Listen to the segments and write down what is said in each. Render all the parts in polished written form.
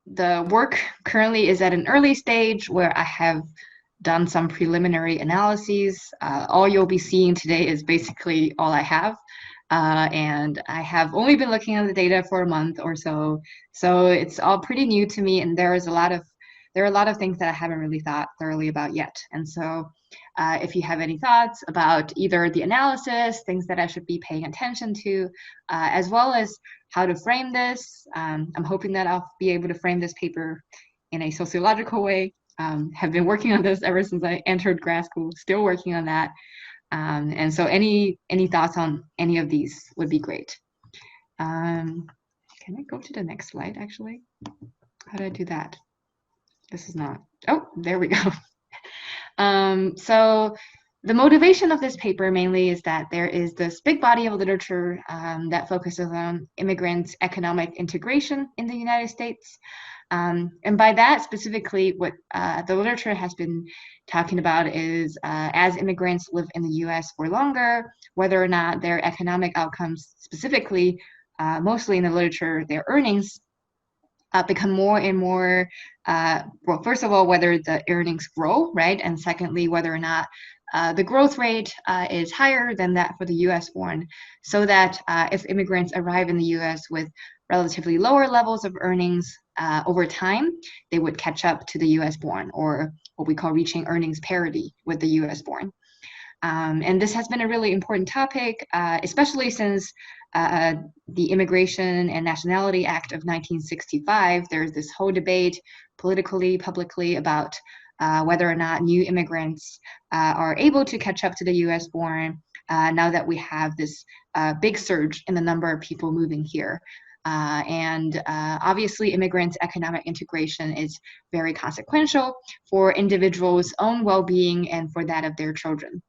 the work currently is at an early stage where I have done some preliminary analyses. All you'll be seeing today is basically all I have. And I have only been looking at the data for a month or so. So it's all pretty new to me, and there are a lot of things that I haven't really thought thoroughly about yet. And so if you have any thoughts about either the analysis, things that I should be paying attention to, as well as how to frame this, I'm hoping that I'll be able to frame this paper in a sociological way. Have been working on this ever since I entered grad school, still working on that. And so any thoughts on any of these would be great. Can I go to the next slide, actually? How do I do that? This is not, oh, there we go. So the motivation of this paper mainly is that there is this big body of literature that focuses on immigrants' economic integration in the United States. And by that specifically, what the literature has been talking about is as immigrants live in the US for longer, whether or not their economic outcomes, specifically, mostly in the literature, their earnings, become more and more, well, first of all, whether the earnings grow, right? And secondly, whether or not the growth rate is higher than that for the US born, so that if immigrants arrive in the US with relatively lower levels of earnings over time, they would catch up to the US born, or what we call reaching earnings parity with the US born. And this has been a really important topic, especially since the Immigration and Nationality Act of 1965. There's this whole debate politically, publicly about whether or not new immigrants are able to catch up to the US born now that we have this big surge in the number of people moving here. And obviously, immigrants' economic integration is very consequential for individuals' own well-being and for that of their children.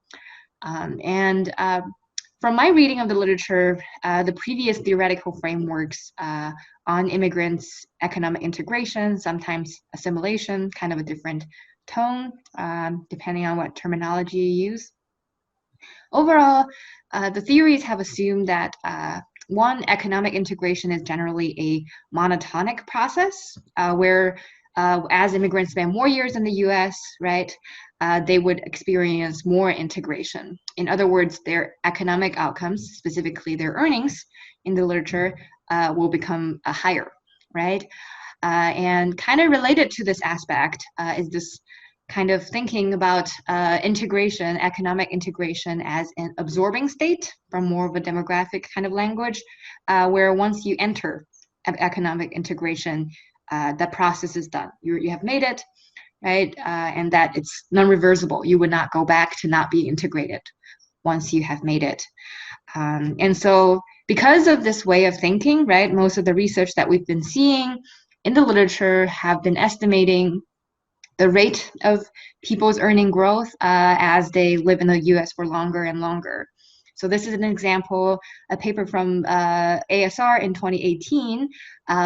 From my reading of the literature, the previous theoretical frameworks on immigrants' economic integration, sometimes assimilation, kind of a different tone, depending on what terminology you use. Overall, the theories have assumed that one, economic integration is generally a monotonic process where as immigrants spend more years in the US, right, they would experience more integration. In other words, their economic outcomes, specifically their earnings in the literature, will become higher, right? And kind of related to this aspect is this kind of thinking about integration, economic integration as an absorbing state from more of a demographic kind of language, where once you enter economic integration, the process is done. You have made it, right? And that it's non-reversible. You would not go back to not being integrated once you have made it. And so because of this way of thinking, right, most of the research that we've been seeing in the literature have been estimating the rate of people's earning growth as they live in the US for longer and longer. So this is an example, a paper from ASR in 2018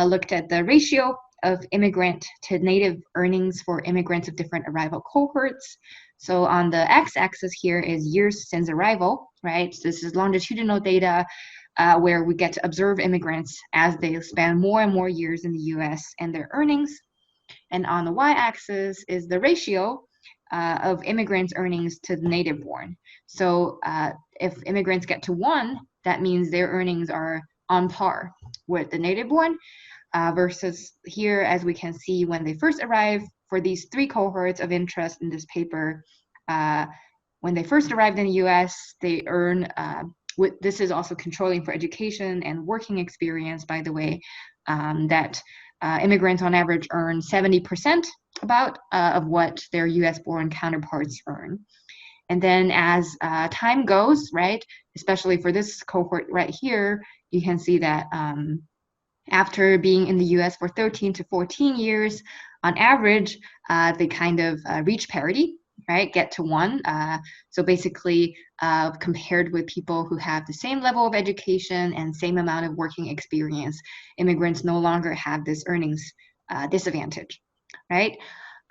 looked at the ratio of immigrant to native earnings for immigrants of different arrival cohorts. So on the x-axis here is years since arrival, right? So this is longitudinal data where we get to observe immigrants as they spend more and more years in the US and their earnings. And on the y-axis is the ratio of immigrants' earnings to the native born. So if immigrants get to 1, that means their earnings are on par with the native born, versus here, as we can see, when they first arrive, for these 3 cohorts of interest in this paper, when they first arrived in the US, they earn, this is also controlling for education and working experience, by the way, that immigrants on average earn 70% about of what their US-born counterparts earn. And then as time goes, right, especially for this cohort right here, you can see that after being in the US for 13 to 14 years, on average, they kind of reach parity, right, get to 1. So basically, compared with people who have the same level of education and same amount of working experience, immigrants no longer have this earnings disadvantage, right?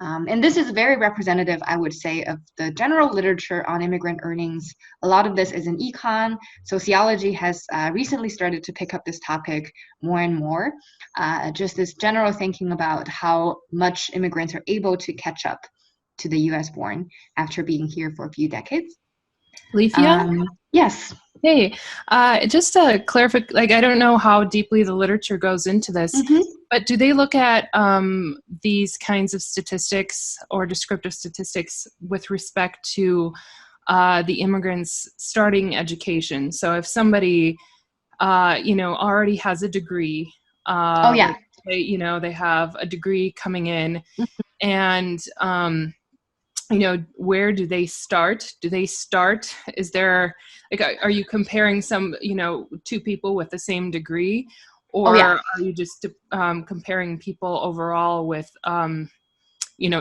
And this is very representative, I would say, of the general literature on immigrant earnings. A lot of this is in econ. Sociology has recently started to pick up this topic more and more. Just this general thinking about how much immigrants are able to catch up to the US born after being here for a few decades. Leafia? Yes. Hey, just to clarify, like, I don't know how deeply the literature goes into this, but do they look at these kinds of statistics or descriptive statistics with respect to the immigrants' starting education? So if somebody, already has a degree, Oh, yeah. they have a degree coming in, and where do they start? Is there, like, are you comparing two people with the same degree, or are you just comparing people overall with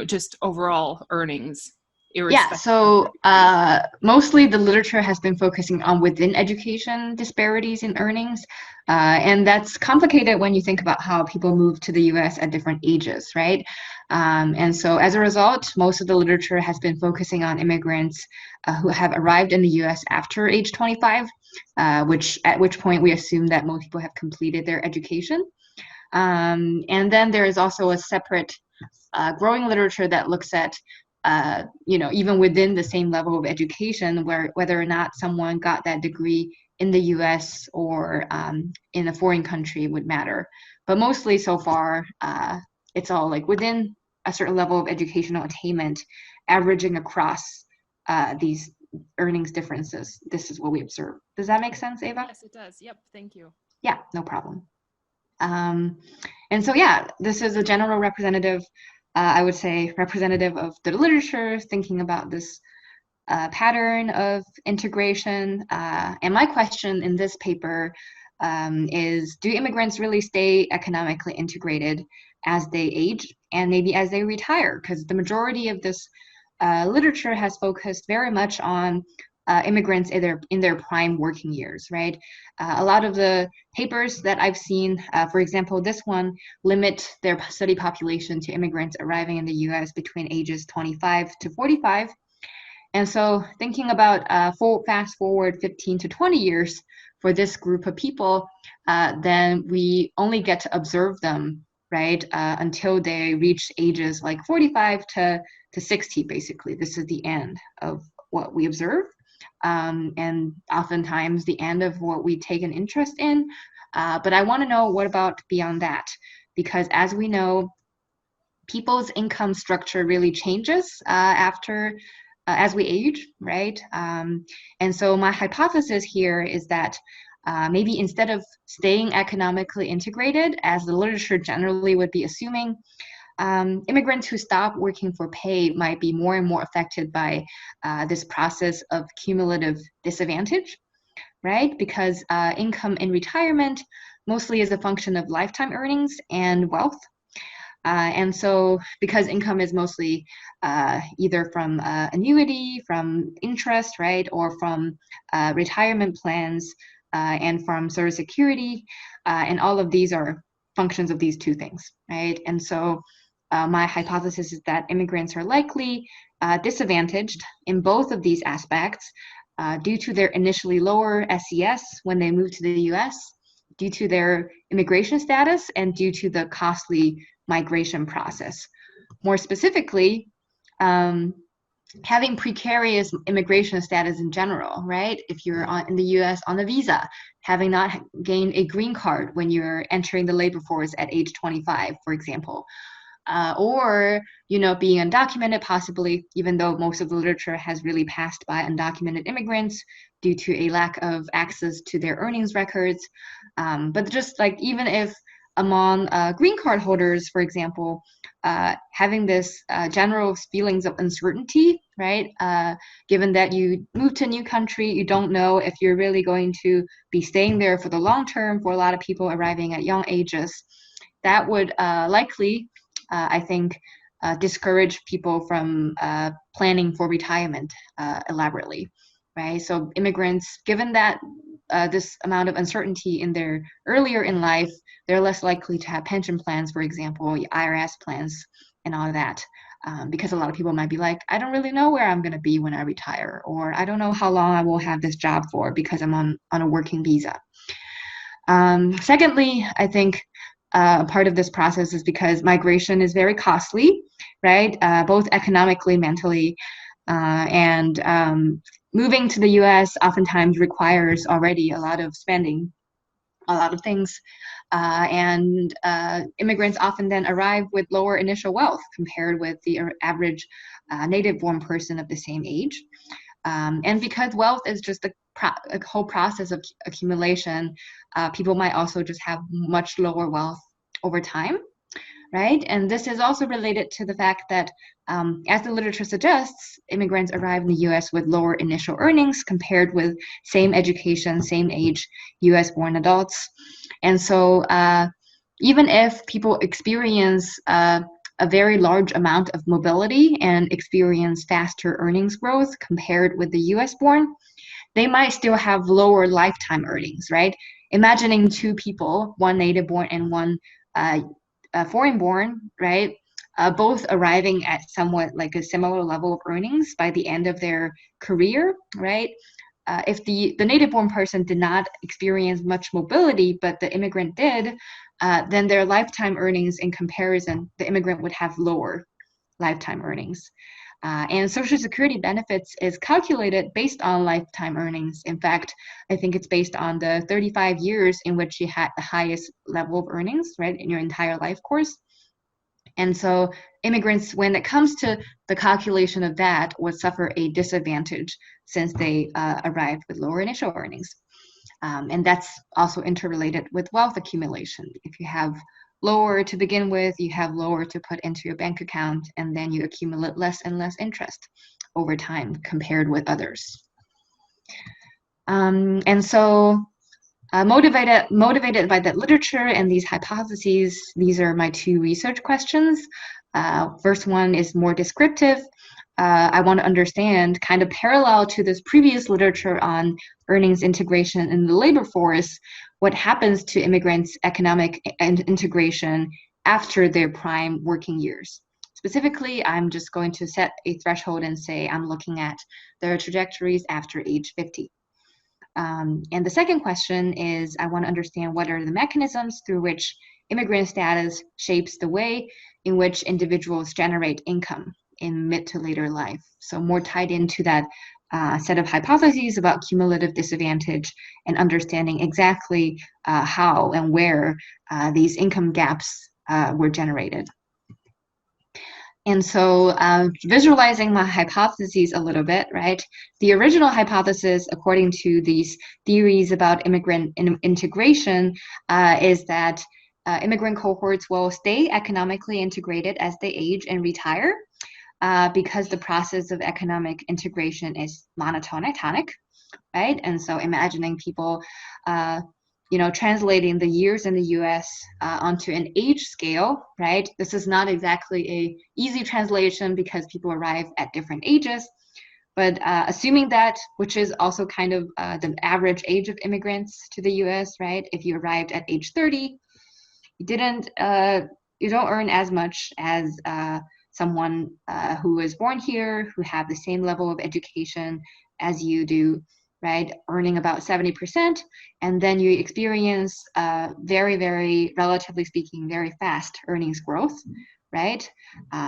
just overall earnings, Yeah, irrespective so mostly the literature has been focusing on within education disparities in earnings. And that's complicated when you think about how people move to the US at different ages, right? And so as a result, most of the literature has been focusing on immigrants who have arrived in the US after age 25, at which point we assume that most people have completed their education. And then there is also a separate growing literature that looks at even within the same level of education, whether or not someone got that degree in the US or in a foreign country would matter. But mostly so far, it's all like within a certain level of educational attainment, averaging across these earnings differences. This is what we observe. Does that make sense, Ava? Yes, it does. Yep, thank you. Yeah, no problem. And so, yeah, this is a general representative, I would say, representative of the literature, thinking about this pattern of integration. And my question in this paper is, do immigrants really stay economically integrated as they age and maybe as they retire? Because the majority of this literature has focused very much on immigrants in their prime working years, right? A lot of the papers that I've seen, for example, this one, limit their study population to immigrants arriving in the US between ages 25 to 45. And so thinking about fast forward 15 to 20 years for this group of people, then we only get to observe them, right, until they reach ages like 45 to 60, basically. This is the end of what we observe. And oftentimes the end of what we take an interest in. But I want to know, what about beyond that? Because as we know, people's income structure really changes as we age, right? And so my hypothesis here is that maybe instead of staying economically integrated, as the literature generally would be assuming, immigrants who stop working for pay might be more and more affected by this process of cumulative disadvantage, right? Because income in retirement mostly is a function of lifetime earnings and wealth. And so because income is mostly either from annuity, from interest, right, or from retirement plans and from Social Security, and all of these are functions of these two things, right? And so my hypothesis is that immigrants are likely disadvantaged in both of these aspects due to their initially lower SES when they move to the US, due to their immigration status, and due to the costly migration process. More specifically, having precarious immigration status in general, right? If you're in the US on a visa, having not gained a green card when you're entering the labor force at age 25, for example, or being undocumented, possibly, even though most of the literature has really passed by undocumented immigrants due to a lack of access to their earnings records. But just like, even if among green card holders, for example, having this general feelings of uncertainty, right? Given that you move to a new country, you don't know if you're really going to be staying there for the long term. For a lot of people arriving at young ages, that would likely, I think, discourage people from planning for retirement elaborately, right? So immigrants, given that this amount of uncertainty in their earlier in life, they're less likely to have pension plans, for example, IRS plans and all of that. because a lot of people might be like, I don't really know where I'm going to be when I retire, or I don't know how long I will have this job for because I'm on a working visa. Secondly, I think part of this process is because migration is very costly, right? Both economically, mentally, and moving to the US oftentimes requires already a lot of spending, a lot of things. And immigrants often then arrive with lower initial wealth compared with the average native-born person of the same age. And because wealth is just a whole process of accumulation, people might also just have much lower wealth over time, right? And this is also related to the fact that, as the literature suggests, immigrants arrive in the US with lower initial earnings compared with same education, same age US-born adults. And so even if people experience a very large amount of mobility and experience faster earnings growth compared with the US-born, they might still have lower lifetime earnings, right? Imagining two people, one native-born and one foreign-born, right? Both arriving at somewhat like a similar level of earnings by the end of their career, right? If the native-born person did not experience much mobility, but the immigrant did, then their lifetime earnings in comparison, the immigrant would have lower lifetime earnings. And Social Security benefits is calculated based on lifetime earnings. In fact, I think it's based on the 35 years in which you had the highest level of earnings, right, in your entire life course. And so immigrants, when it comes to the calculation of that, would suffer a disadvantage since they arrived with lower initial earnings. And that's also interrelated with wealth accumulation. If you have lower to begin with, you have lower to put into your bank account, and then you accumulate less and less interest over time compared with others. And so motivated by that literature and these hypotheses, these are my two research questions. First one is more descriptive. I want to understand, kind of parallel to this previous literature on earnings integration in the labor force, what happens to immigrants' economic integration after their prime working years. Specifically, I'm just going to set a threshold and say I'm looking at their trajectories after age 50. And the second question is, I want to understand what are the mechanisms through which immigrant status shapes the way in which individuals generate income in mid to later life. So more tied into that set of hypotheses about cumulative disadvantage and understanding exactly how and where these income gaps were generated. And so visualizing my hypotheses a little bit, right? The original hypothesis, according to these theories about immigrant integration, is that immigrant cohorts will stay economically integrated as they age and retire because the process of economic integration is monotonic, right? And so imagining people translating the years in the US onto an age scale, right? This is not exactly a easy translation because people arrive at different ages, but assuming that, which is also kind of the average age of immigrants to the US, right? If you arrived at age 30, you don't earn as much as someone who was born here, who have the same level of education as you do, right? Earning about 70%, and then you experience very, very, relatively speaking, very fast earnings growth, right?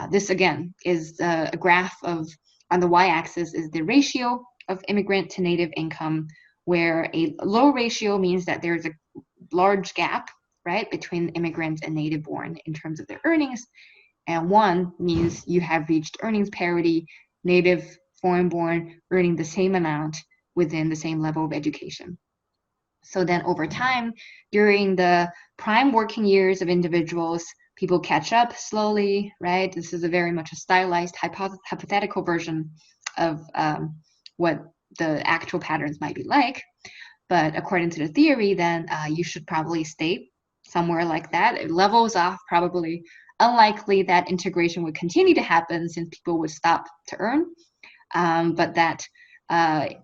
This again is a graph of, on the y-axis is the ratio of immigrant to native income, where a low ratio means that there's a large gap, right, between immigrants and native born in terms of their earnings, and 1 means you have reached earnings parity, native, foreign born earning the same amount within the same level of education. So then over time, during the prime working years of individuals, people catch up slowly, right? This is a very much a stylized hypothetical version of what the actual patterns might be like. But according to the theory, then you should probably stay somewhere like that. It levels off, probably unlikely that integration would continue to happen since people would stop to earn, but that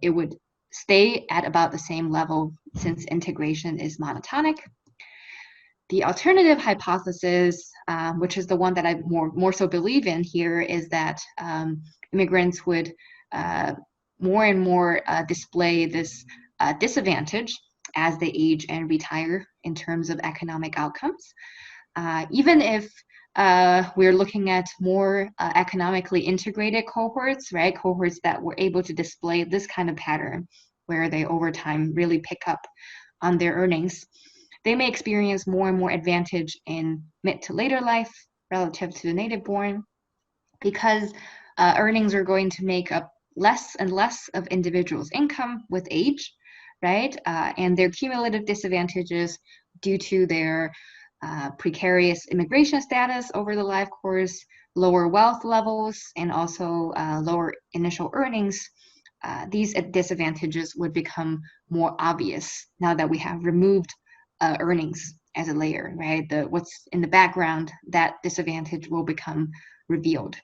it would stay at about the same level since integration is monotonic. The alternative hypothesis, which is the one that I more so believe in here, is that immigrants would more and more display this disadvantage as they age and retire in terms of economic outcomes. Even if we're looking at more economically integrated cohorts, right? Cohorts that were able to display this kind of pattern where they over time really pick up on their earnings. They may experience more and more advantage in mid to later life relative to the native born because earnings are going to make up less and less of individuals' income with age, right? And their cumulative disadvantages due to their precarious immigration status over the life course, lower wealth levels, and also lower initial earnings. These disadvantages would become more obvious now that we have removed earnings as a layer, right? What's in the background, that disadvantage will become revealed.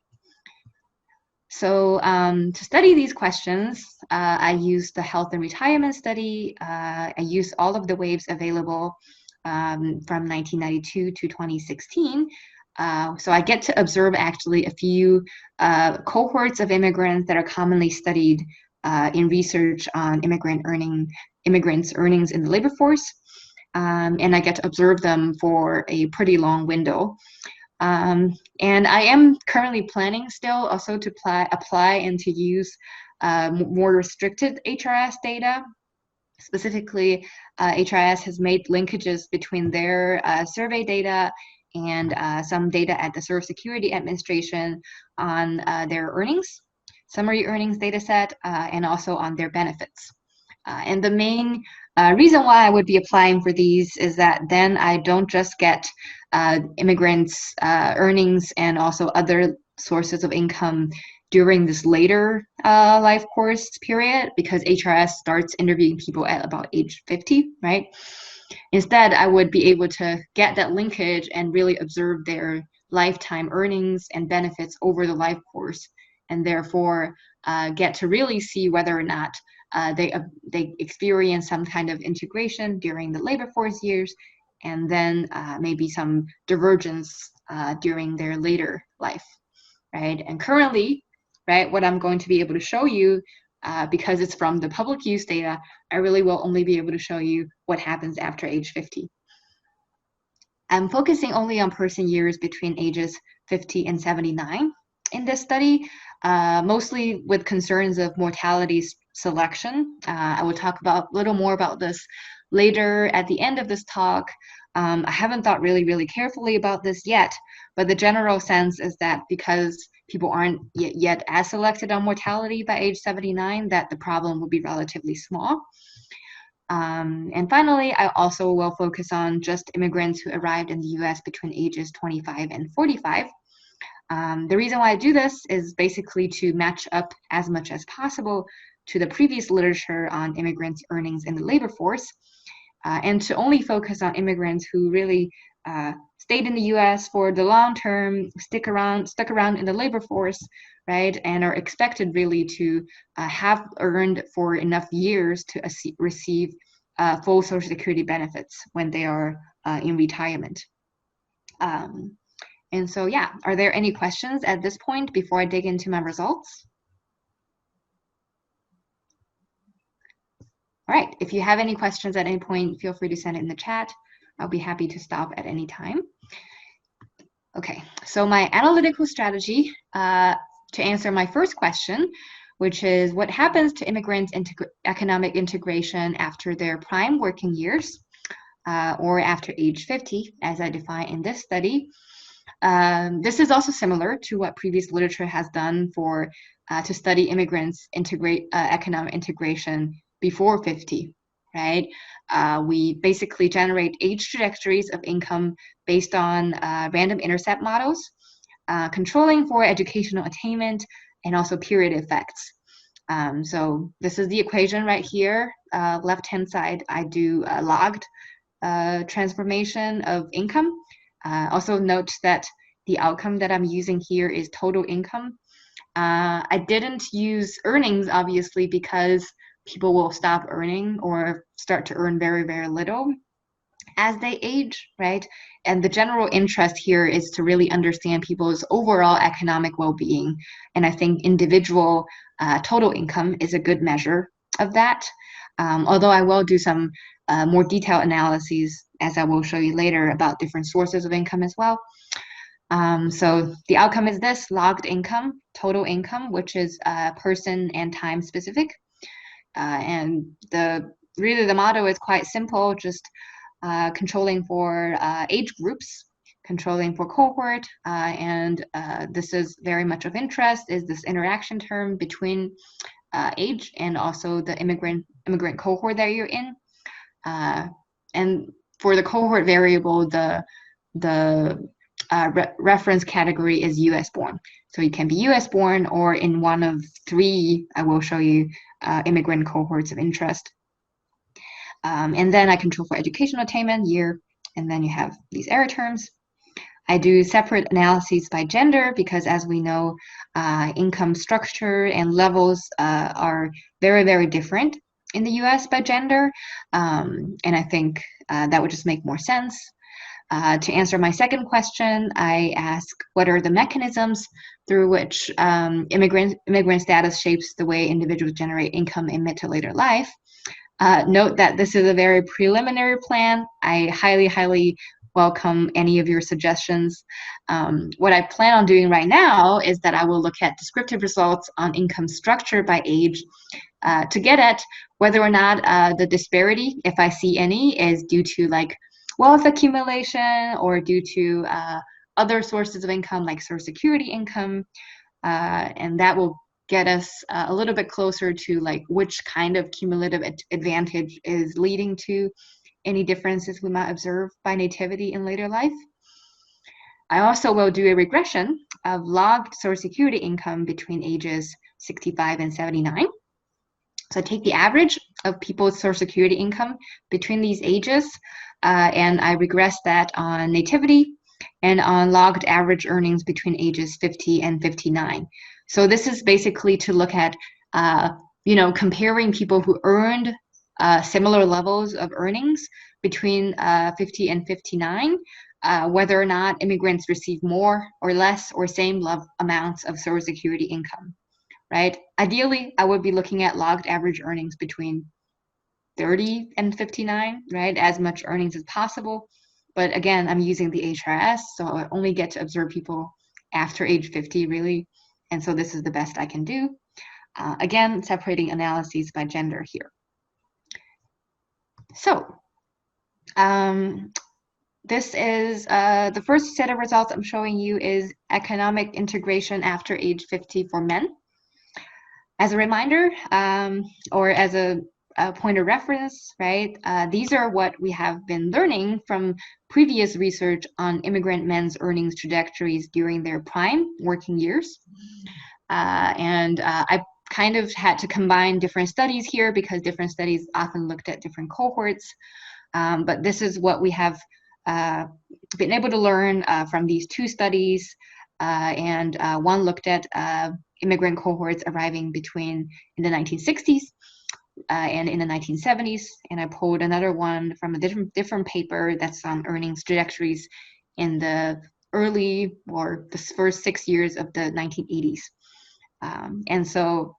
So to study these questions, I used the health and retirement study. I used all of the waves available from 1992 to 2016. So I get to observe actually a few cohorts of immigrants that are commonly studied in research on immigrants' earnings in the labor force. And I get to observe them for a pretty long window. And I am currently planning still also to apply and to use more restricted HRS data. Specifically, HRS has made linkages between their survey data and some data at the Social Security Administration on their earnings, summary earnings data set, and also on their benefits. And the main reason why I would be applying for these is that then I don't just get immigrants' earnings and also other sources of income during this later life course period, because HRS starts interviewing people at about age 50, right? Instead, I would be able to get that linkage and really observe their lifetime earnings and benefits over the life course, and therefore get to really see whether or not they experience some kind of integration during the labor force years, and then maybe some divergence during their later life, right? And currently, right, what I'm going to be able to show you, because it's from the public use data, I really will only be able to show you what happens after age 50. I'm focusing only on person years between ages 50 and 79 in this study, mostly with concerns of mortality selection. I will talk about a little more about this later at the end of this talk. I haven't thought really carefully about this yet, but the general sense is that because people aren't yet as selected on mortality by age 79, that the problem will be relatively small. And finally, I also will focus on just immigrants who arrived in the US between ages 25 and 45. The reason why I do this is basically to match up as much as possible to the previous literature on immigrants' earnings in the labor force, and to only focus on immigrants who really stayed in the US for the long term, stuck around in the labor force, right, and are expected really to have earned for enough years to receive full Social Security benefits when they are in retirement. And so, yeah, are there any questions at this point before I dig into my results? All right, if you have any questions at any point, feel free to send it in the chat. I'll be happy to stop at any time. Okay, so my analytical strategy to answer my first question, which is what happens to immigrants' economic integration after their prime working years or after age 50, as I define in this study. This is also similar to what previous literature has done for to study immigrants' economic integration before 50, right? We basically generate age trajectories of income based on random intercept models, controlling for educational attainment and also period effects. So this is the equation right here. Left-hand side, I do logged transformation of income. Also note that the outcome that I'm using here is total income. I didn't use earnings, obviously, because people will stop earning or start to earn very little. as they age, right? And the general interest here is to really understand people's overall economic well-being. And I think individual total income is a good measure of that. Although I will do some more detailed analyses, as I will show you later, about different sources of income as well. So the outcome is this: logged income, total income, which is person and time specific. And really the motto is quite simple, just controlling for age groups, controlling for cohort, and this is very much of interest, is this interaction term between age and also the immigrant cohort that you're in. And for the cohort variable, the reference category is US born. So you can be US born or in one of three, I will show you, immigrant cohorts of interest. And then I control for educational attainment, year, and then you have these error terms. I do separate analyses by gender because, as we know, income structure and levels are very, very different in the US by gender. And I think that would just make more sense. To answer my second question, I ask what are the mechanisms through which immigrant status shapes the way individuals generate income in mid to later life. Note that this is a very preliminary plan. I highly, highly welcome any of your suggestions. What I plan on doing right now is that I will look at descriptive results on income structure by age to get at whether or not the disparity, if I see any, is due to like wealth accumulation or due to other sources of income like Social Security income, and that will get us a little bit closer to like which kind of cumulative advantage is leading to any differences we might observe by nativity in later life. I also will do a regression of logged Social Security income between ages 65 and 79. So I take the average of people's Social Security income between these ages, and I regress that on nativity and on logged average earnings between ages 50 and 59. So this is basically to look at, comparing people who earned similar levels of earnings between 50 and 59, whether or not immigrants receive more or less or same amounts of Social Security income, right? Ideally, I would be looking at logged average earnings between 30 and 59, right? As much earnings as possible. But again, I'm using the HRS, so I only get to observe people after age 50, really. And so this is the best I can do. Again, separating analyses by gender here. So this is the first set of results I'm showing you is economic integration after age 50 for men. As a reminder, or as a point of reference, right? These are what we have been learning from previous research on immigrant men's earnings trajectories during their prime working years. And I kind of had to combine different studies here because different studies often looked at different cohorts. But this is what we have been able to learn from these two studies. And one looked at immigrant cohorts arriving in the 1960s and in the 1970s. And I pulled another one from a different paper that's on earnings trajectories in the early or the first 6 years of the 1980s. And so,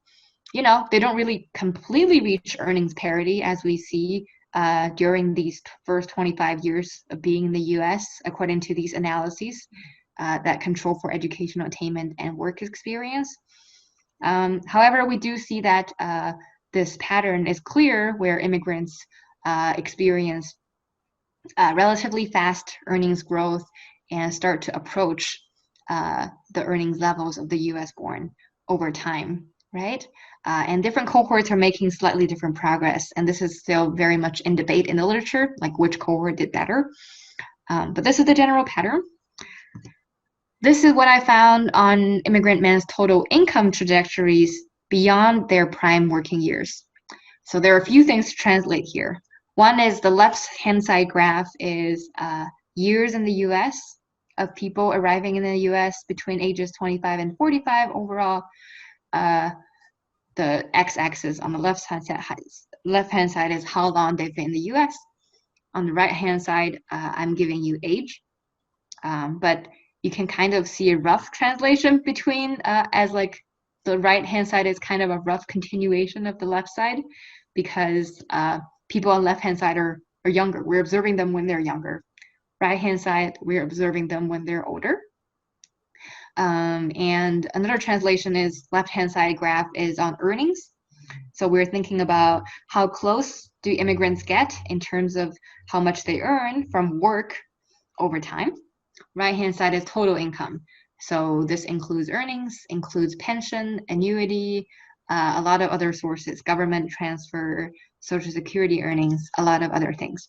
they don't really completely reach earnings parity as we see during these first 25 years of being in the US, according to these analyses that control for educational attainment and work experience. However, we do see that this pattern is clear where immigrants experience relatively fast earnings growth and start to approach the earnings levels of the US born over time, right? And different cohorts are making slightly different progress. And this is still very much in debate in the literature, like which cohort did better. But this is the general pattern. This is what I found on immigrant men's total income trajectories beyond their prime working years. So there are a few things to translate here. One is the left-hand side graph is years in the US of people arriving in the US between ages 25 and 45 overall. The x-axis on the left-hand side is how long they've been in the US. On the right-hand side, I'm giving you age, but you can kind of see a rough translation between as like the right-hand side is kind of a rough continuation of the left side, because people on the left-hand side are younger. We're observing them when they're younger. Right-hand side, we're observing them when they're older. And another translation is left-hand side graph is on earnings. So we're thinking about how close do immigrants get in terms of how much they earn from work over time. Right-hand side is total income. So this includes earnings, includes pension, annuity, a lot of other sources, government transfer, Social Security earnings, a lot of other things.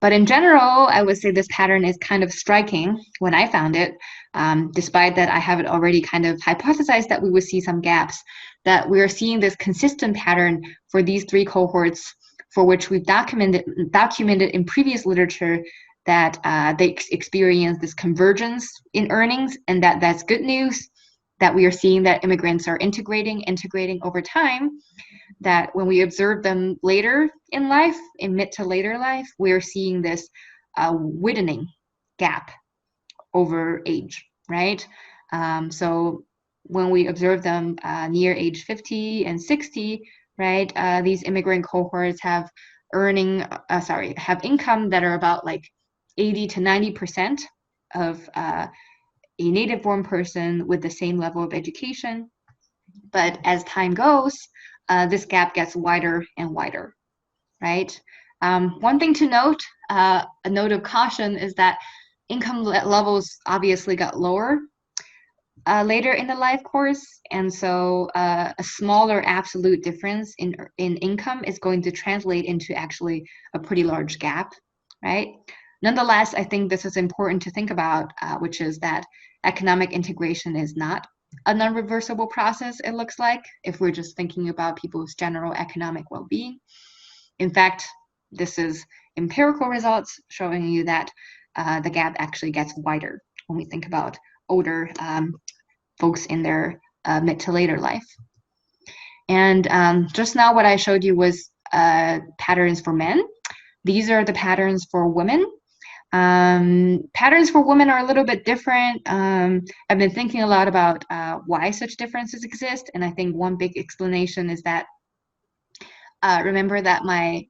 But in general, I would say this pattern is kind of striking when I found it, despite that I have it already kind of hypothesized that we would see some gaps, that we're seeing this consistent pattern for these three cohorts for which we've documented in previous literature that they experience this convergence in earnings, and that's good news, that we are seeing that immigrants are integrating over time, that when we observe them later in life, in mid to later life, we're seeing this widening gap over age, right? So when we observe them near age 50 and 60, right, these immigrant cohorts have income that are about like 80 to 90% of a native-born person with the same level of education. But as time goes, this gap gets wider and wider, right? One thing to note, a note of caution, is that income levels obviously got lower later in the life course, and so a smaller absolute difference in income is going to translate into actually a pretty large gap, right? Nonetheless, I think this is important to think about, which is that economic integration is not a non-reversible process, it looks like, if we're just thinking about people's general economic well-being. In fact, this is empirical results showing you that the gap actually gets wider when we think about older folks in their mid to later life. And just now what I showed you was patterns for men. These are the patterns for women. Patterns for women are a little bit different. I've been thinking a lot about why such differences exist, and I think one big explanation is that remember that my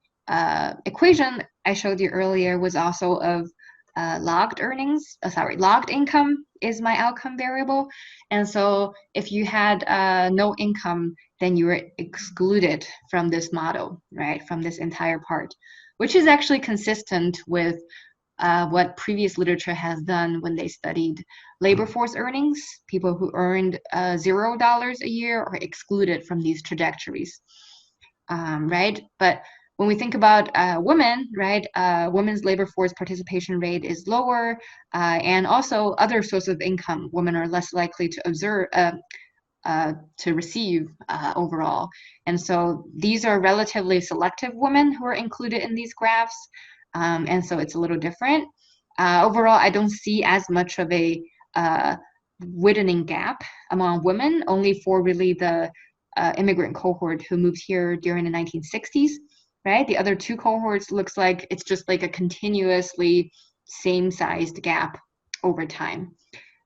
equation I showed you earlier was also of logged income is my outcome variable, and so if you had no income, then you were excluded from this model, right, from this entire part, which is actually consistent with what previous literature has done when they studied labor force earnings. People who earned $0 a year are excluded from these trajectories, right? But when we think about women, right, women's labor force participation rate is lower, and also other sources of income, women are less likely to receive overall. And so these are relatively selective women who are included in these graphs. And so it's a little different. Overall, I don't see as much of a widening gap among women, only for really the immigrant cohort who moved here during the 1960s, right? The other two cohorts looks like it's just like a continuously same-sized gap over time.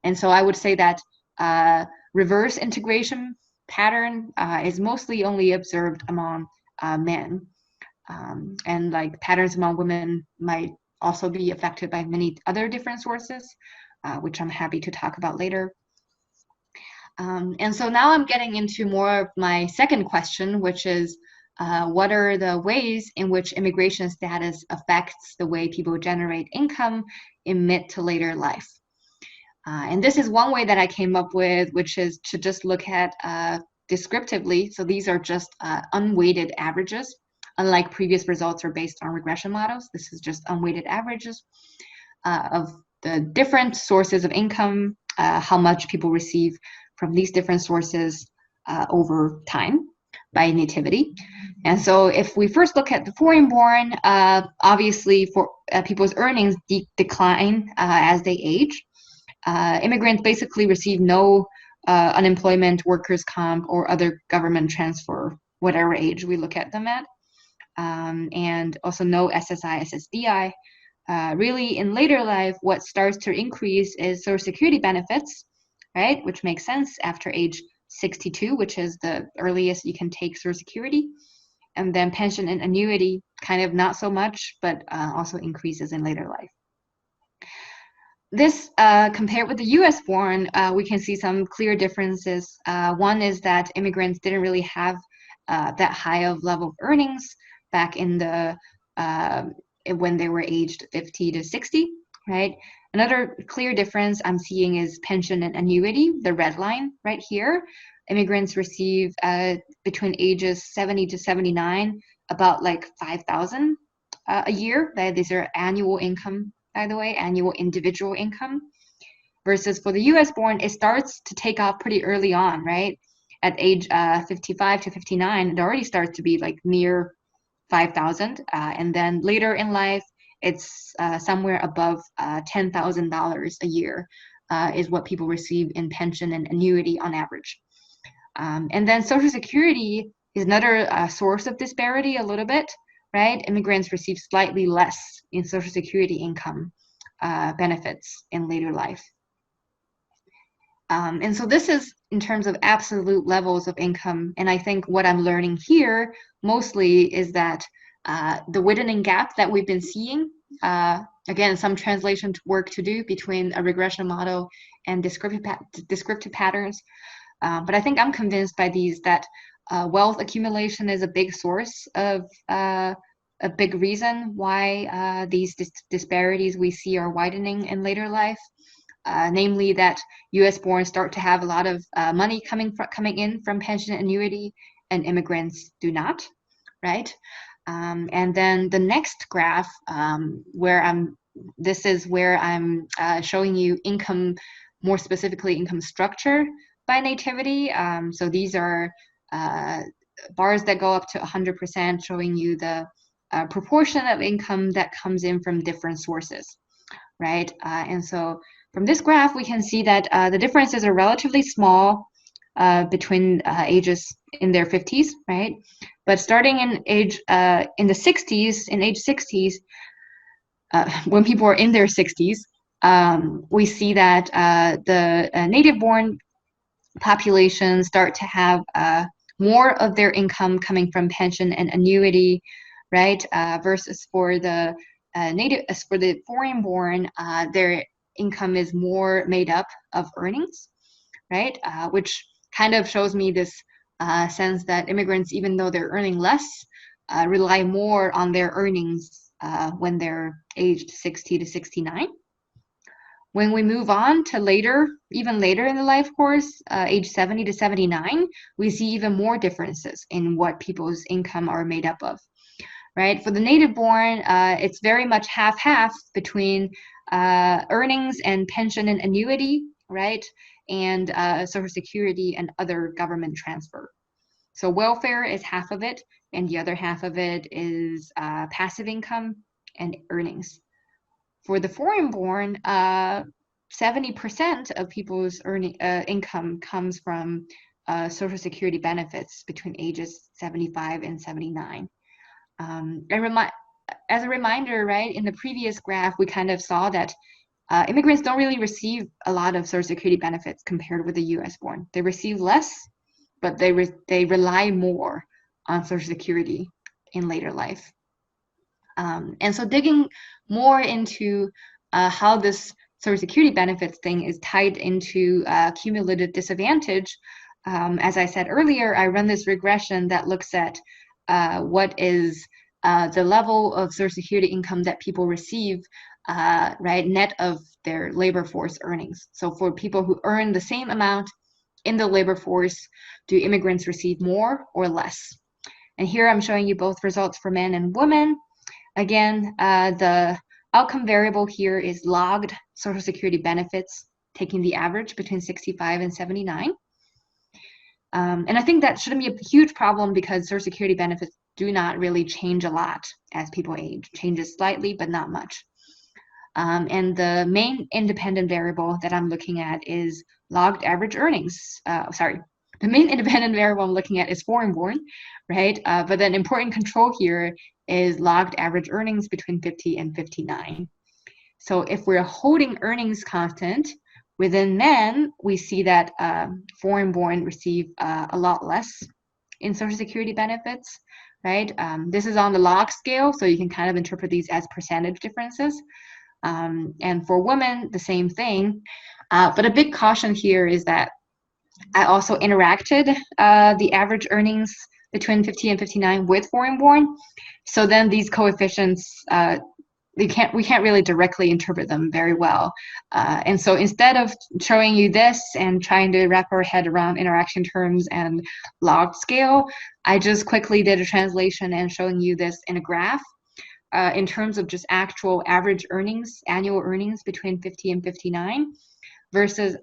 And so I would say that reverse integration pattern is mostly only observed among men. And like patterns among women might also be affected by many other different sources, which I'm happy to talk about later. And so now I'm getting into more of my second question, which is what are the ways in which immigration status affects the way people generate income in mid to later life? And this is one way that I came up with, which is to just look at descriptively. So these are just unweighted averages. Unlike previous results are based on regression models, this is just unweighted averages of the different sources of income, how much people receive from these different sources over time by nativity. And so if we first look at the foreign-born, obviously for people's earnings decline as they age. Immigrants basically receive no unemployment, workers' comp, or other government transfer, whatever age we look at them at. and also no SSI, SSDI. Really, in later life, what starts to increase is Social Security benefits, right? Which makes sense after age 62, which is the earliest you can take Social Security. And then pension and annuity, kind of not so much, but also increases in later life. This, compared with the US born, we can see some clear differences. One is that immigrants didn't really have that high of level of earnings back in the when they were aged 50 to 60, right? Another clear difference I'm seeing is pension and annuity, the red line right here. Immigrants receive between ages 70 to 79 about like 5,000 a year. These are annual income, by the way, annual individual income. Versus for the US born, it starts to take off pretty early on, right? At age 55 to 59, it already starts to be like near 5,000. And then later in life, it's somewhere above $10,000 a year is what people receive in pension and annuity on average. And then Social Security is another source of disparity a little bit, right? Immigrants receive slightly less in Social Security income benefits in later life. And so this is in terms of absolute levels of income. And I think what I'm learning here mostly is that the widening gap that we've been seeing, again, some translation work to do between a regression model and descriptive patterns. But I think I'm convinced by these that wealth accumulation is a big source of a big reason why these disparities we see are widening in later life. Namely that U.S. born start to have a lot of money coming in from pension and annuity, and immigrants do not, right? And then the next graph, this is where I'm showing you income, more specifically income structure by nativity. So these are bars that go up to 100%, showing you the proportion of income that comes in from different sources, right? And so from this graph, we can see that the differences are relatively small between ages in their 50s, right? But starting in age in the 60s, in age 60s, when people are in their 60s, we see that the native-born population start to have more of their income coming from pension and annuity, right? Versus for the foreign-born, their income is more made up of earnings, right? Which kind of shows me this sense that immigrants, even though they're earning less, rely more on their earnings when they're aged 60 to 69. When we move on to later, even later in the life course, age 70 to 79, we see even more differences in what people's income are made up of, right? For the native-born, it's very much half-half between earnings and pension and annuity, right? And Social Security and other government transfer. So welfare is half of it, and the other half of it is passive income and earnings. For the foreign-born, 70% of people's income comes from Social Security benefits between ages 75 and 79. As a reminder, right, in the previous graph, we kind of saw that immigrants don't really receive a lot of Social Security benefits compared with the U.S. born. They receive less, but they rely more on Social Security in later life. And so digging more into how this Social Security benefits thing is tied into cumulative disadvantage, as I said earlier, I run this regression that looks at what is the level of Social Security income that people receive, right, net of their labor force earnings. So for people who earn the same amount in the labor force, do immigrants receive more or less? And here I'm showing you both results for men and women. Again, the outcome variable here is logged Social Security benefits, taking the average between 65 and 79. And I think that shouldn't be a huge problem because Social Security benefits do not really change a lot as people age. Changes slightly, but not much. And the main independent variable that I'm looking at is logged average earnings. The main independent variable I'm looking at is foreign-born, right? But an important control here is logged average earnings between 50 and 59. So if we're holding earnings constant, within men, we see that foreign-born receive a lot less in Social Security benefits, right? This is on the log scale, so you can kind of interpret these as percentage differences. And for women, the same thing. But a big caution here is that I also interacted the average earnings between 50 and 59 with foreign-born. So then these coefficients, we can't really directly interpret them very well. And so instead of showing you this and trying to wrap our head around interaction terms and log scale, I just quickly did a translation and showing you this in a graph in terms of just actual average earnings, annual earnings between 50 and 59 versus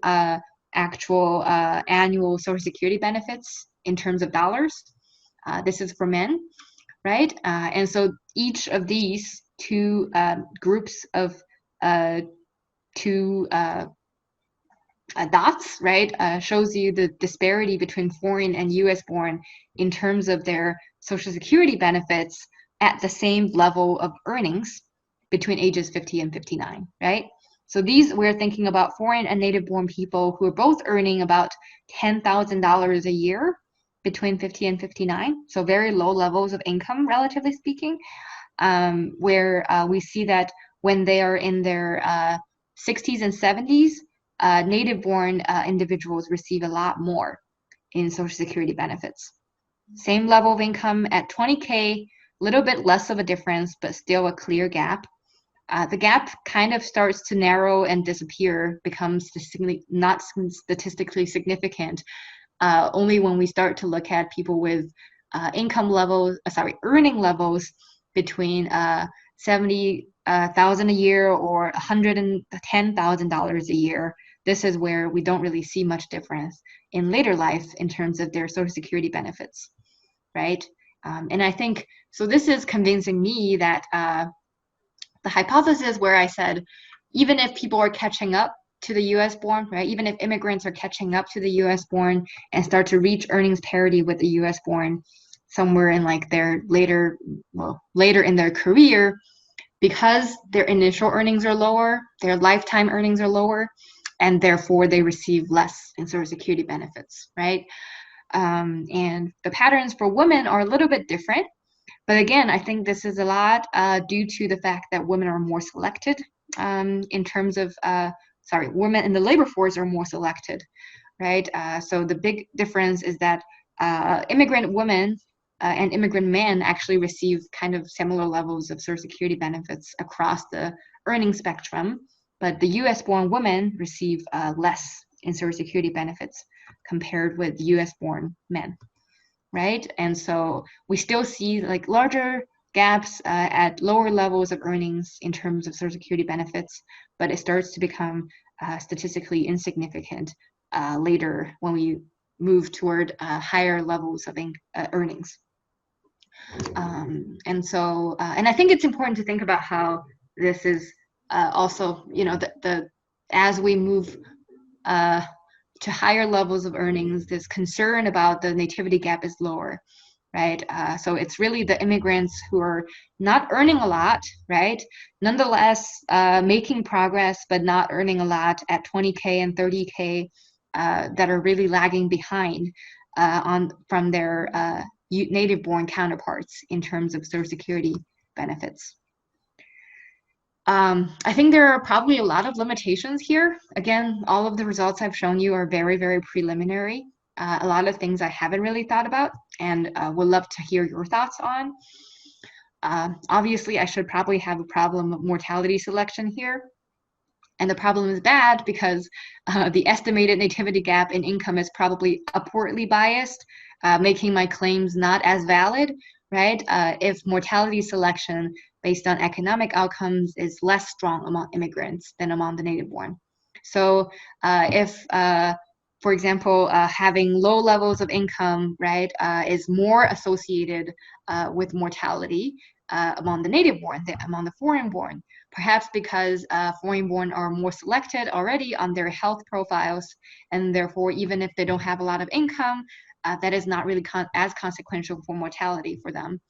actual annual Social Security benefits in terms of dollars. This is for men, right? And so each of these two groups of two dots, right, shows you the disparity between foreign and US born in terms of their Social Security benefits at the same level of earnings between ages 50 and 59, right? So these, we're thinking about foreign and native born people who are both earning about $10,000 a year between 50 and 59, so very low levels of income, relatively speaking, where we see that when they are in their 60s and 70s, native-born individuals receive a lot more in Social Security benefits. Same level of income at 20K, a little bit less of a difference, but still a clear gap. The gap kind of starts to narrow and disappear, becomes not statistically significant, only when we start to look at people with earning levels between $70,000 a year or $110,000 a year. This is where we don't really see much difference in later life in terms of their Social Security benefits, right? And I think, so this is convincing me that the hypothesis where I said, even if people are catching up to the US born, right? Even if immigrants are catching up to the US born and start to reach earnings parity with the US born somewhere in like their later in their career, because their initial earnings are lower, their lifetime earnings are lower, and therefore they receive less in Social Security benefits, right? And the patterns for women are a little bit different. But again, I think this is a lot due to the fact that women are more selected in terms of, women in the labor force are more selected, right? So the big difference is that immigrant women and immigrant men actually receive kind of similar levels of Social Security benefits across the earning spectrum, but the US-born women receive less in Social Security benefits compared with US-born men, right? And so we still see like larger gaps at lower levels of earnings in terms of Social Security benefits, but it starts to become statistically insignificant later when we move toward higher levels of earnings. And so, and I think it's important to think about how this is also, you know, as we move to higher levels of earnings, this concern about the nativity gap is lower, right? So it's really the immigrants who are not earning a lot, right? Nonetheless, making progress, but not earning a lot at 20K and 30K that are really lagging behind from their native-born counterparts in terms of Social Security benefits. I think there are probably a lot of limitations here. Again, all of the results I've shown you are very, very preliminary. A lot of things I haven't really thought about and would love to hear your thoughts on. Obviously, I should probably have a problem of mortality selection here. And the problem is bad because the estimated nativity gap in income is probably upwardly biased, making my claims not as valid, right? If mortality selection based on economic outcomes is less strong among immigrants than among the native-born. So if, for example, having low levels of income, right, is more associated with mortality among the native-born than among the foreign-born, perhaps because foreign-born are more selected already on their health profiles, and therefore, even if they don't have a lot of income, that is not really as consequential for mortality for them.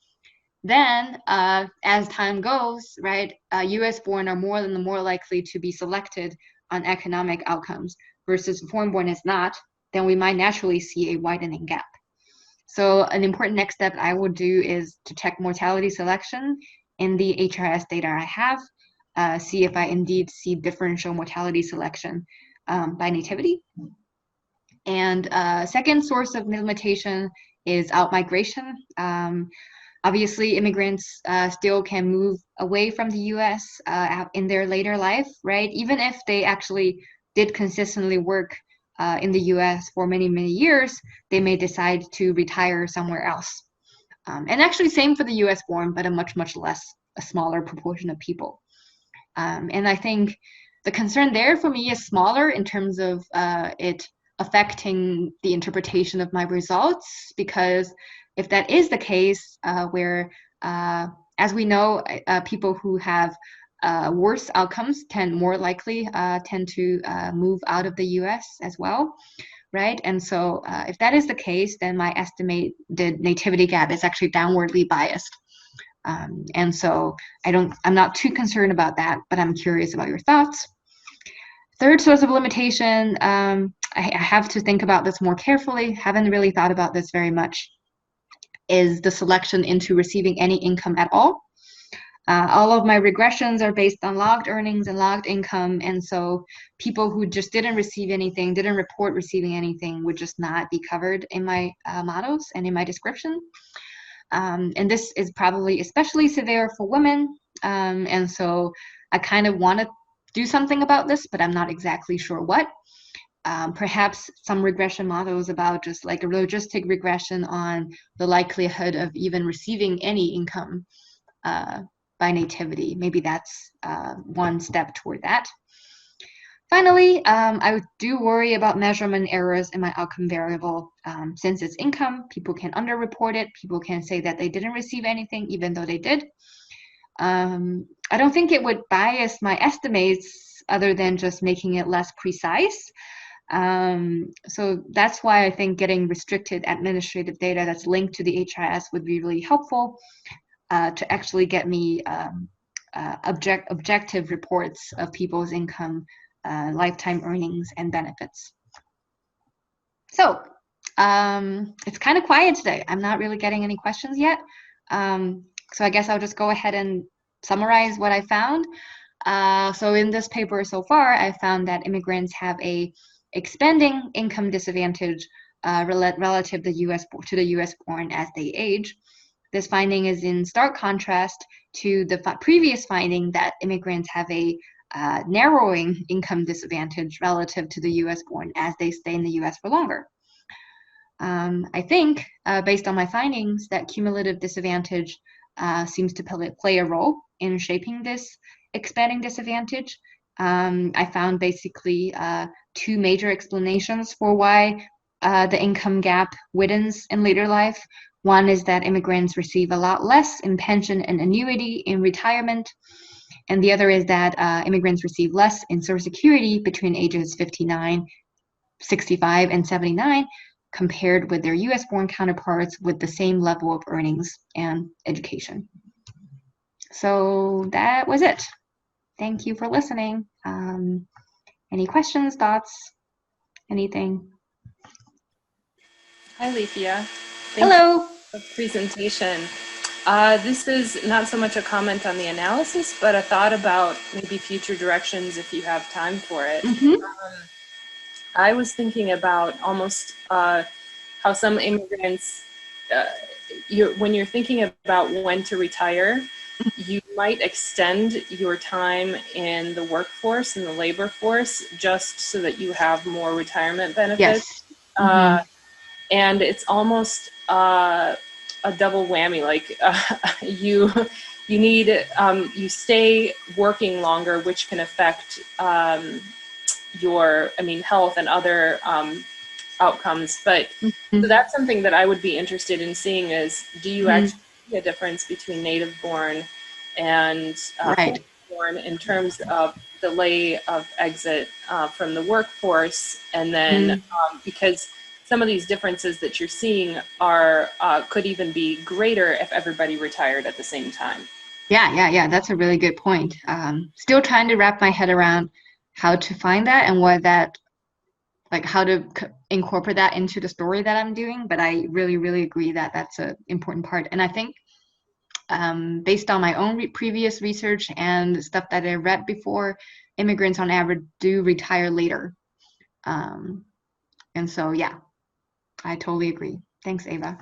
then as time goes, right, US born are more likely to be selected on economic outcomes versus foreign born is not, then we might naturally see a widening gap. So an important next step I would do is to check mortality selection in the HRS data I have, see if I indeed see differential mortality selection by nativity. And second source of limitation is outmigration. Obviously, immigrants still can move away from the US in their later life, right? Even if they actually did consistently work in the US for many, many years, they may decide to retire somewhere else. And actually, same for the US born, but a much, much less, a smaller proportion of people. And I think the concern there for me is smaller in terms of it affecting the interpretation of my results, because if that is the case, where, as we know, people who have worse outcomes more likely tend to move out of the US as well, right? And so if that is the case, then my estimated nativity gap is actually downwardly biased. And so I'm not too concerned about that, but I'm curious about your thoughts. Third source of limitation, I have to think about this more carefully, haven't really thought about this very much, is the selection into receiving any income at all. All of my regressions are based on logged earnings and logged income, and so people who just didn't receive anything, didn't report receiving anything, would just not be covered in my models and in my description. And this is probably especially severe for women, and so I kind of want to do something about this, but I'm not exactly sure what. Perhaps some regression models about just like a logistic regression on the likelihood of even receiving any income by nativity. Maybe that's one step toward that. Finally, I do worry about measurement errors in my outcome variable. Since it's income, people can underreport it. People can say that they didn't receive anything, even though they did. I don't think it would bias my estimates other than just making it less precise. So that's why I think getting restricted administrative data that's linked to the HRS would be really helpful to actually get me objective reports of people's income, lifetime earnings, and benefits. So it's kind of quiet today. I'm not really getting any questions yet. So I guess I'll just go ahead and summarize what I found. So in this paper so far, I found that immigrants have a expanding income disadvantage relative to the US born as they age. This finding is in stark contrast to the previous finding that immigrants have a narrowing income disadvantage relative to the US born as they stay in the US for longer. I think, based on my findings, that cumulative disadvantage seems to play a role in shaping this expanding disadvantage. I found basically two major explanations for why the income gap widens in later life. One is that immigrants receive a lot less in pension and annuity in retirement. And the other is that immigrants receive less in Social Security between ages 59, 65, and 79 compared with their US-born counterparts with the same level of earnings and education. So that was it. Thank you for listening. Any questions, thoughts, anything? Hi, Leafia. Hello. For the presentation. This is not so much a comment on the analysis, but a thought about maybe future directions if you have time for it. I was thinking about almost how some immigrants, when you're thinking about when to retire, you might extend your time in the workforce, in the labor force, just so that you have more retirement benefits. Yes. And it's almost a double whammy. Like you stay working longer, which can affect your, health and other outcomes. But so that's something that I would be interested in seeing is, do you actually see a difference between native born and born in terms of delay of exit from the workforce? And then because some of these differences that you're seeing are could even be greater if everybody retired at the same time. Yeah. That's a really good point. Still trying to wrap my head around how to find that and what that, like how to incorporate that into the story that I'm doing. But I really, really agree that that's an important part. And I think based on my own previous research and stuff that I read before, immigrants on average do retire later. And so, yeah, I totally agree. Thanks, Ava.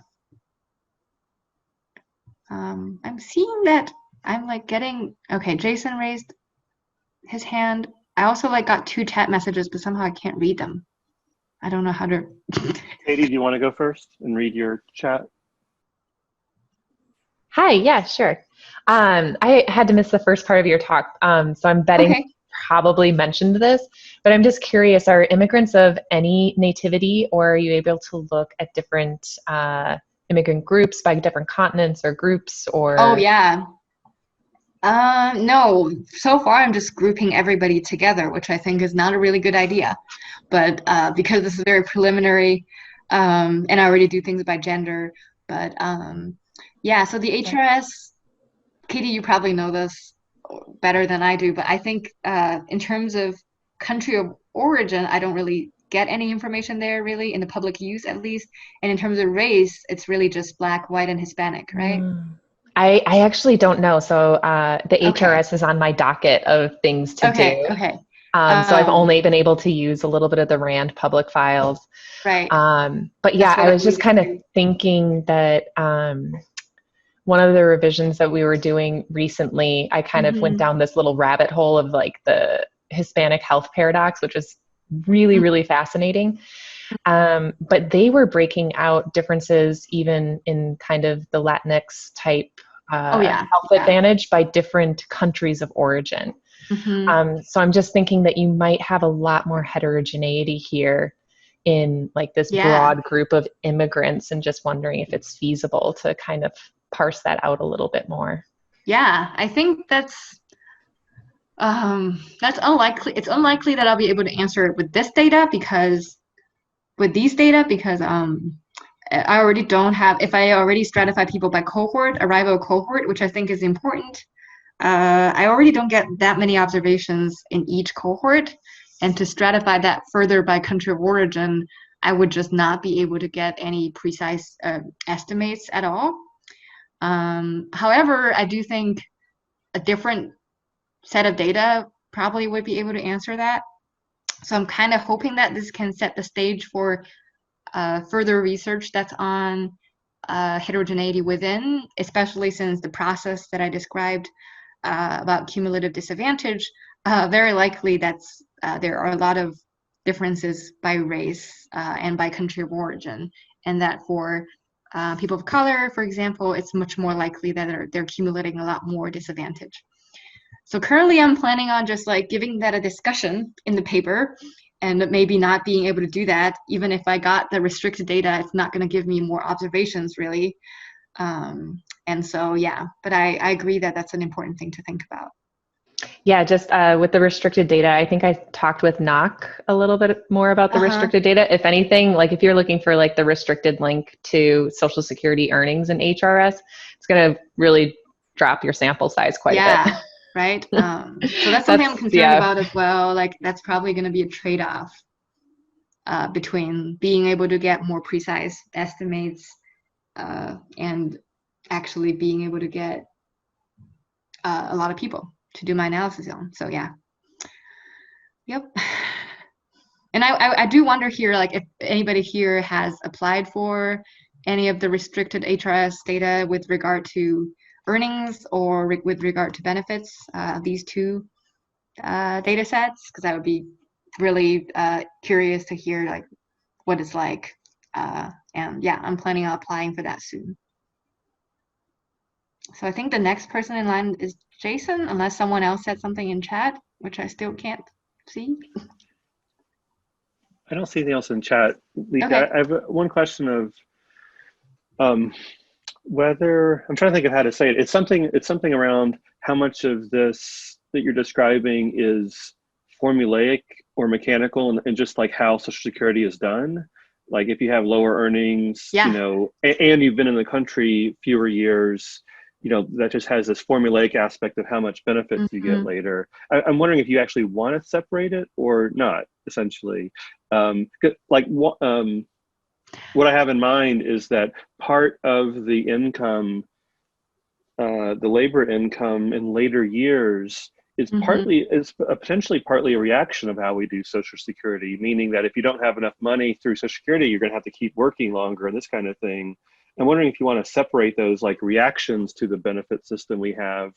I'm seeing that I'm like getting, okay, Jason raised his hand. I also like got 2 chat messages, but somehow I can't read them. I don't know how to. Katie, do you want to go first and read your chat? Hi, yeah, sure. I had to miss the first part of your talk, so I'm betting you probably mentioned this, but I'm just curious, are immigrants of any nativity, or are you able to look at different immigrant groups by different continents or groups, or? Oh, yeah. No, so far I'm just grouping everybody together, which I think is not a really good idea. But because this is very preliminary, and I already do things by gender, but yeah, so the HRS, Katie, you probably know this better than I do, but I think in terms of country of origin, I don't really get any information there really in the public use at least. And in terms of race, it's really just Black, white, and Hispanic, right? I actually don't know. So the Okay. HRS is on my docket of things to do. Okay. So I've only been able to use a little bit of the RAND public files. Right. But yeah, I was just kind of thinking that one of the revisions that we were doing recently, I kind of went down this little rabbit hole of like the Hispanic health paradox, which is really, really fascinating. But they were breaking out differences even in kind of the Latinx type health advantage by different countries of origin. So I'm just thinking that you might have a lot more heterogeneity here in like this broad group of immigrants, and just wondering if it's feasible to kind of parse that out a little bit more. Yeah, I think that's unlikely. It's unlikely that I'll be able to answer it with this data because I already don't have, if I already stratify people by cohort, arrival cohort, which I think is important, I already don't get that many observations in each cohort. And to stratify that further by country of origin, I would just not be able to get any precise estimates at all. However, I do think a different set of data probably would be able to answer that. So I'm kind of hoping that this can set the stage for further research that's on heterogeneity within, especially since the process that I described about cumulative disadvantage, very likely that's there are a lot of differences by race and by country of origin, and that for people of color, for example, it's much more likely that they're accumulating a lot more disadvantage. So currently I'm planning on just like giving that a discussion in the paper, and maybe not being able to do that. Even if I got the restricted data, it's not going to give me more observations really. And so, yeah, but I agree that that's an important thing to think about. Yeah, just with the restricted data, I think I talked with Knock a little bit more about the restricted data. If anything, like if you're looking for like the restricted link to Social Security earnings in HRS, it's going to really drop your sample size quite a bit. Right. So that's something I'm concerned about as well. Like that's probably going to be a trade-off between being able to get more precise estimates and actually being able to get a lot of people to do my analysis on. So yeah. Yep. And I do wonder here, like if anybody here has applied for any of the restricted HRS data with regard to earnings or with regard to benefits, these two data sets, because I would be really curious to hear like what it's like. And yeah, I'm planning on applying for that soon. So I think the next person in line is Jason, unless someone else said something in chat, which I still can't see. I don't see anything else in chat. Leafia, Okay. I have one question of whether, I'm trying to think of how to say it. It's something around how much of this that you're describing is formulaic or mechanical and just like how Social Security is done. Like if you have lower earnings, Yeah. you know, and you've been in the country fewer years, you know, that just has this formulaic aspect of how much benefits you get later. I'm wondering if you actually want to separate it or not, essentially. Like what I have in mind is that part of the income, the labor income in later years is potentially partly a reaction of how we do Social Security, meaning that if you don't have enough money through Social Security, you're going to have to keep working longer and this kind of thing. I'm wondering if you want to separate those like reactions to the benefit system we have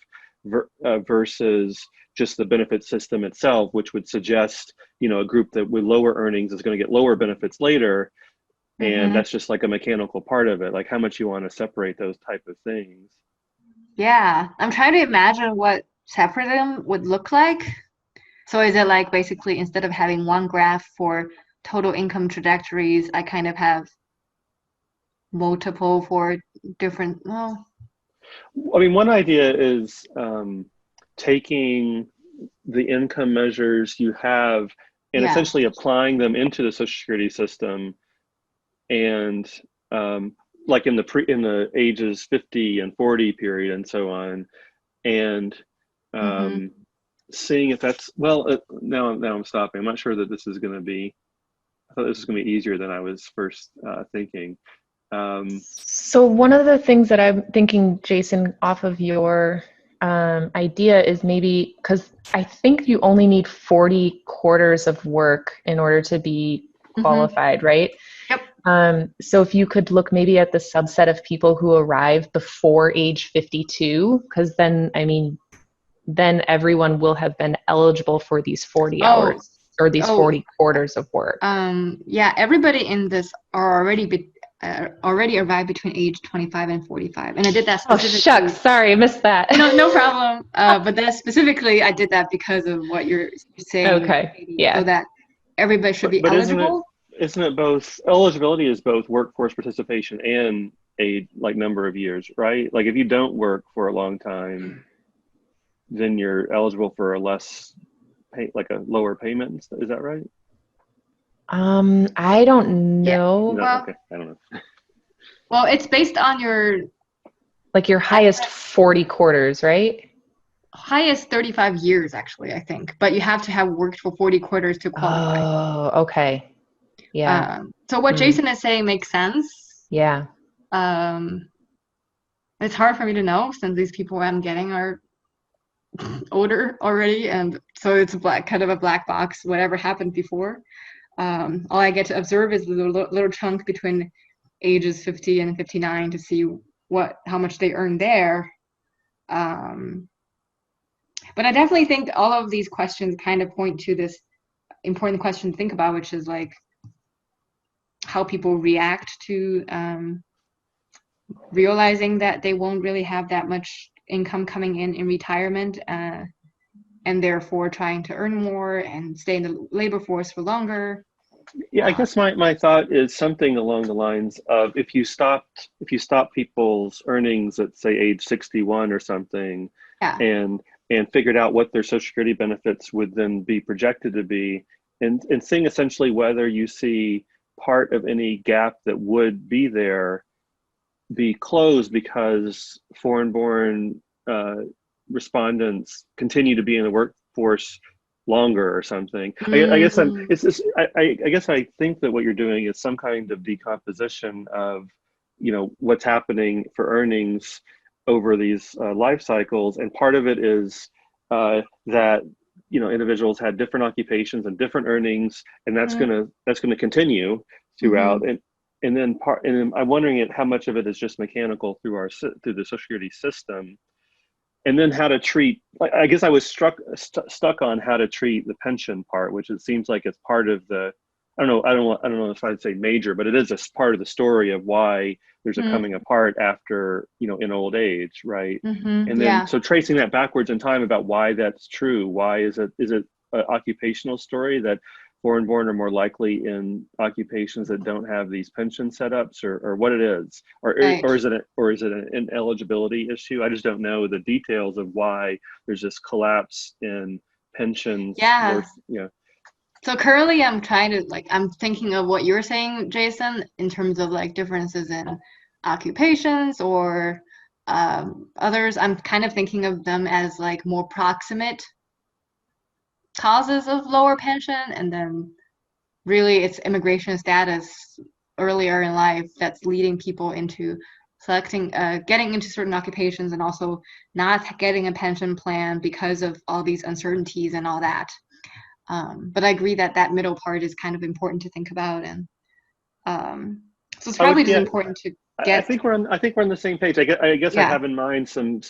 versus just the benefit system itself, which would suggest, you know, a group that with lower earnings is going to get lower benefits later. And that's just like a mechanical part of it, like how much you want to separate those type of things. Yeah, I'm trying to imagine what separating them would look like. So is it like basically instead of having one graph for total income trajectories, I kind of have multiple for different, well, I mean, one idea is taking the income measures you have and essentially applying them into the Social Security system, and like in the ages 50 and 40 period and so on, and seeing if that's now I'm stopping. I'm not sure that this is going to be. I thought this was going to be easier than I was first thinking. So one of the things that I'm thinking, Jason, off of your idea is maybe, because I think you only need 40 quarters of work in order to be qualified, right? Yep. So if you could look maybe at the subset of people who arrive before age 52, because then, I mean, then everyone will have been eligible for these 40 hours or these 40 quarters of work. Yeah, everybody in this are already arrived between age 25 and 45, and I did that specifically. Oh shucks, sorry, I missed that. No problem. But that specifically, I did that because of what you're saying. Okay, yeah. So that everybody should be eligible. Isn't it both? Eligibility is both workforce participation and a like number of years, right? Like if you don't work for a long time, then you're eligible for a less like a lower payment. Is that right? I don't know. No, okay, I don't know. Well, it's based on your highest 40 quarters, right? Highest 35 years, actually, I think. But you have to have worked for 40 quarters to qualify. Oh, okay. Yeah. So what Jason is saying makes sense. Yeah. It's hard for me to know since these people I'm getting are older already, and so it's kind of a black box. Whatever happened before, all I get to observe is the little chunk between ages 50 and 59 to see how much they earn there. But I definitely think all of these questions kind of point to this important question to think about, which is like how people react to realizing that they won't really have that much income coming in retirement, and therefore trying to earn more and stay in the labor force for longer. Yeah, I guess my thought is something along the lines of if you stop people's earnings at say age 61 or something, and figured out what their Social Security benefits would then be projected to be, and seeing essentially whether you see part of any gap that would be there be closed because foreign-born respondents continue to be in the workforce longer or something. I guess I think that what you're doing is some kind of decomposition of, you know, what's happening for earnings over these life cycles, and part of it is that, you know, individuals had different occupations and different earnings, and that's gonna continue throughout. And then I'm wondering how much of it is just mechanical through the Social Security system, and then how to treat. I guess I was stuck on how to treat the pension part, which it seems like it's part of the. I don't know if I'd say major, but it is a part of the story of why there's a coming apart after, you know, in old age, right? And then so tracing that backwards in time about why that's true. Why is it an occupational story that foreign-born are more likely in occupations that don't have these pension setups, or what it is, or is it an ineligibility issue? I just don't know the details of why there's this collapse in pensions. Yeah. So currently I'm trying to I'm thinking of what you're saying, Jason, in terms of like differences in occupations or others. I'm kind of thinking of them as like more proximate causes of lower pension, and then really it's immigration status earlier in life that's leading people into getting into certain occupations and also not getting a pension plan because of all these uncertainties and all that. But I agree that that middle part is kind of important to think about, and so it's probably just important to get. I think we're on the same page. I guess I have in mind some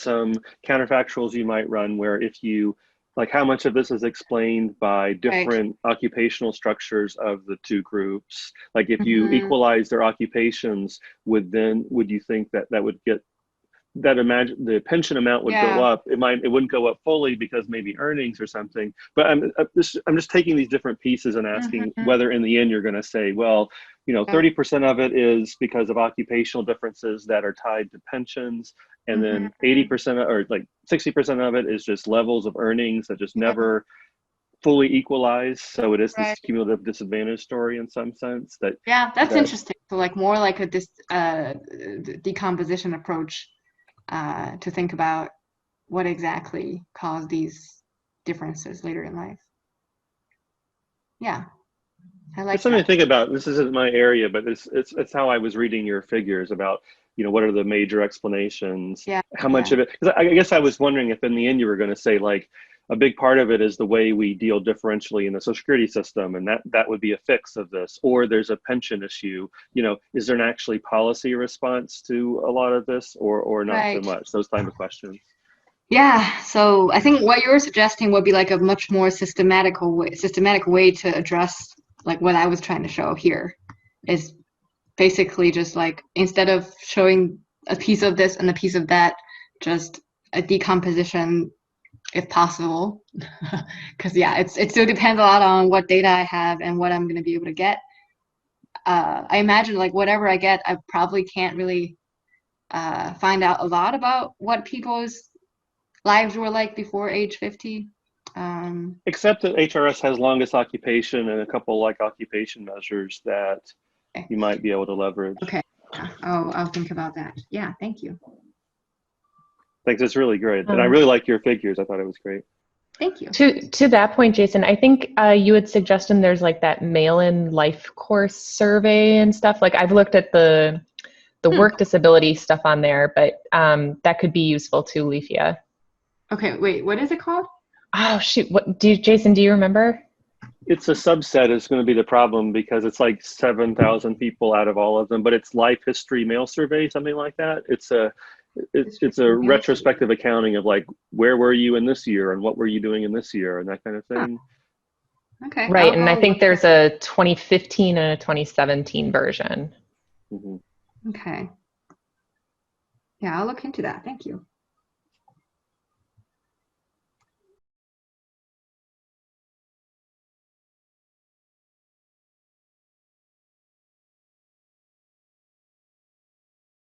counterfactuals you might run where if you how much of this is explained by different occupational structures of the two groups. Like if you equalize their occupations, would you think that would get the pension amount would go up? It wouldn't go up fully because maybe earnings or something. But I'm just taking these different pieces and asking whether in the end you're going to say, well, 30% of it is because of occupational differences that are tied to pensions, and then 80% or 60% of it is just levels of earnings that just never fully equalize. So it is this cumulative disadvantage story in some sense. That's interesting. So more like a decomposition approach. To think about what exactly caused these differences later in life. Yeah, I like. It's something to think about. This isn't my area, but it's how I was reading your figures about what are the major explanations. Yeah. How much of it? Because I guess I was wondering if in the end you were going to say a big part of it is the way we deal differentially in the Social Security system, and that would be a fix of this, or there's a pension issue. Is there an actually policy response to a lot of this, or not so much? Those type of questions. Yeah, so I think what you're suggesting would be a much more systematic way to address what I was trying to show here, is basically just instead of showing a piece of this and a piece of that, just a decomposition if possible, because it still depends a lot on what data I have and what I'm going to be able to get. I imagine whatever I get, I probably can't really find out a lot about what people's lives were like before age 50. Except that HRS has longest occupation and a couple occupation measures that you might be able to leverage. Okay. I'll think about that. Yeah, thank you. Thanks, it's really great. And I really like your figures. I thought it was great. Thank you. To that point, Jason, I think you had suggested there's that mail-in life course survey and stuff. I've looked at the work disability stuff on there, but that could be useful too, Leafia. Okay, wait, what is it called? Oh shoot! Jason, do you remember? It's a subset is going to be the problem because it's 7,000 people out of all of them, but it's life history mail survey, something like that. It's a retrospective accounting of where were you in this year and what were you doing in this year and that kind of thing. Okay. Right, and I think there's a 2015 and a 2017 version. Okay. Yeah, I'll look into that. Thank you.